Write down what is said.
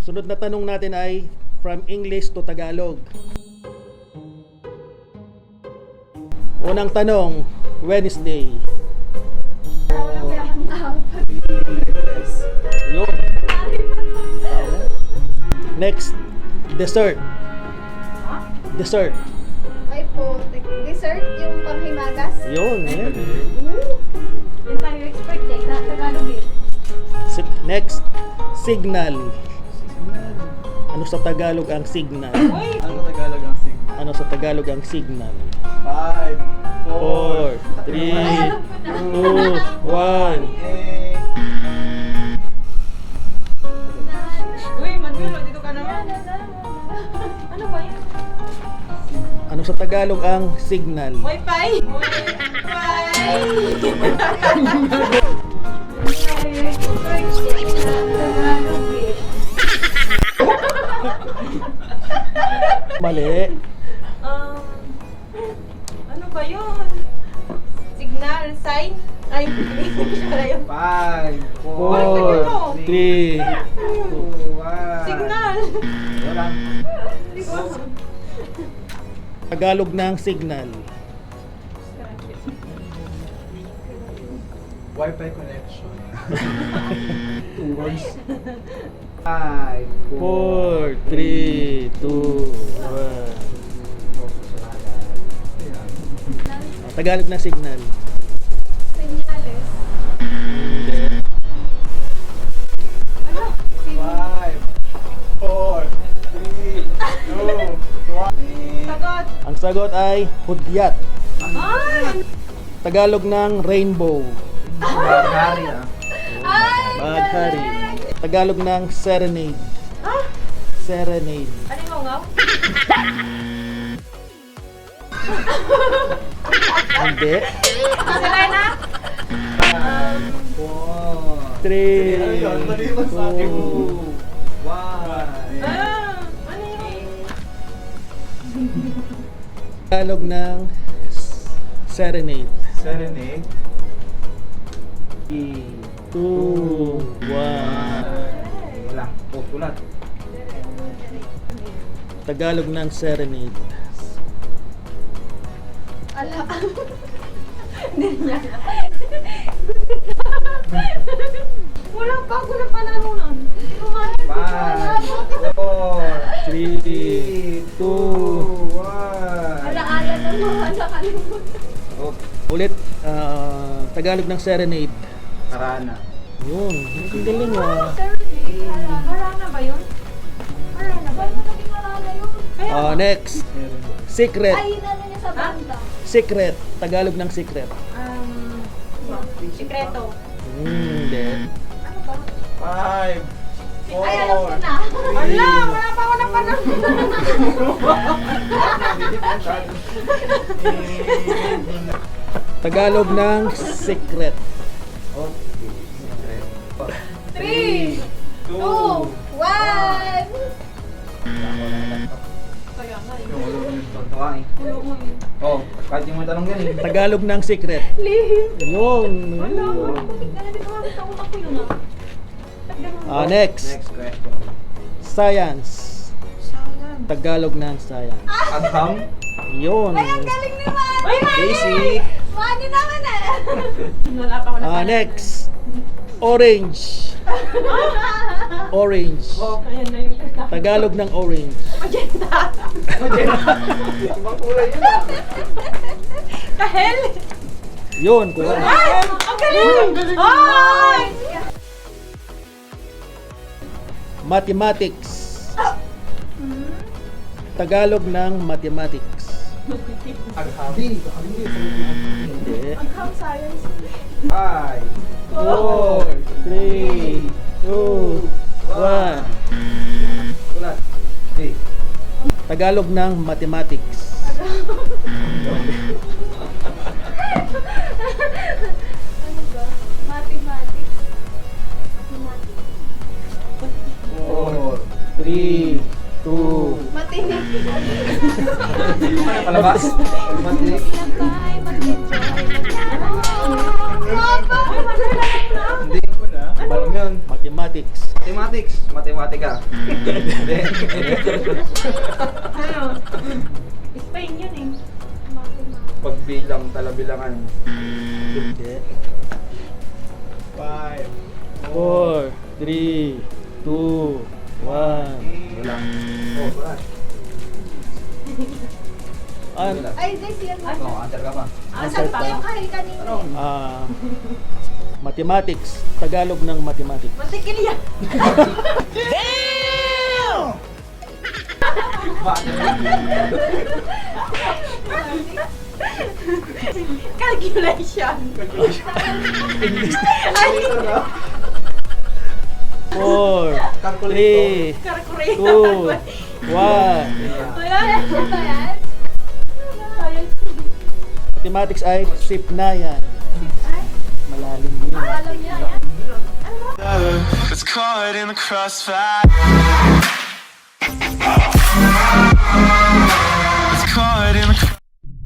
Sunod na tanong natin ay from English to Tagalog. Unang tanong, Wednesday. Yun. Next, dessert. Dessert. Ay po, dessert yung panghimagas. Yun. Yan. Yung tayo expert eh, Tagalog eh. Next, signal. Ano sa Tagalog ang signal? Ano Tagalog ang sig? Ano sa Tagalog ang signal? 5, 4, 3, 2, 1. Uy, Manuel, dito ka naman. Ano ba yan? Ano sa Tagalog ang signal? Wi-Fi? Mali. Ano ba yun? Signal, sign? Ay, wala yun. 5, 4, 3, 2, 1. Signal! Wala. Hindi ko alam. Tagalog ng signal. Wi-Fi connection. 2 words. 5, 4, 3, 2, 1. Tagalog ng signal. Senyales. Hindi. Ano? 5, 4, 3, 2, 1. Sagot! Ang sagot ay hudyat. Ay! Tagalog ng rainbow. Hari ah. Ay! Baghari. Tagalog ng serenade. Ah! Serenade. Ano yung ngaw? Hindi. Sila na? 4, 3, 2, 1. Ah! Ano yun? Tagalog ng serenade. Serenade. 2, 1. Wala. Ulat. Tagalog ng serenade. Ala. Wala pa ako na panalunan. Hindi ko nga alam. 5, 4, 3, 2. 2, 1. Ala-ala ng mga nakalimutan. Ulit, Tagalog ng serenade. Karana. Yun, ang galing ah. Harana ba yun? Harana ba? Paano naging alala yun? Next, secret. Ay, yun ano niya sa banda. Secret. Tagalog ng secret. Sikreto. Hindi. Ano ba? 5, 4, Ay, alam ko na. Ala! Wala pa ako na panalunan. Tagalog ng secret. 3, 2, 1. Kaya nga eh. Pulo mo yun. Oh, kahit yung may tanong yan eh. Tagalog ng secret. Lihim. Yun. Wala, wala ko. Tignan na dito kami sa utak ko yun ah. Next, Next question. science. Sayang. Tagalog ng science. Agham. Yun. Ay, ang galing ni Manny. Uy, Basic. Manny naman eh. Wala pa ako na panalunan. Next, orange. Orange. Oh, Ayan na yung Tagalog ng orange. magenta. ibang kulay yun ah. Kahel! Yun, kuha. Ay! Ang galing! Ay! Mathematics. Tagalog ng mathematics. Agham. Hindi. Ang science. 5, 4, 3, 2, 1. Ulat. Hey. Tagalog ng mathematics. Ano ba? Mathematics. Mathematics. 4, 3, 2, Matinig. palabas. Matik. Pinagkay, mag-enjoy. Guwapo. Hindi ko na. Alam yun. mathematics. Mathematics. Matematika. Hindi. Ano? Spain yun eh. Pagbilang, talabilangan. Hindi. 5. 4, 3, 2, 1. Wala. Oh, wala. Ay, this yan. Oh, answer ka pa. Answer Saan pa pa. yung kahit kanina? Ah, mathematics. Tagalog ng mathematics. Mantikilya. Calculation. Ay, 4, 3, calculator. 2, 1. Wala na siya ba yan? Mathematics ay sip na yan. Malalim yun. Alam niya yan? It's caught in the crossfire.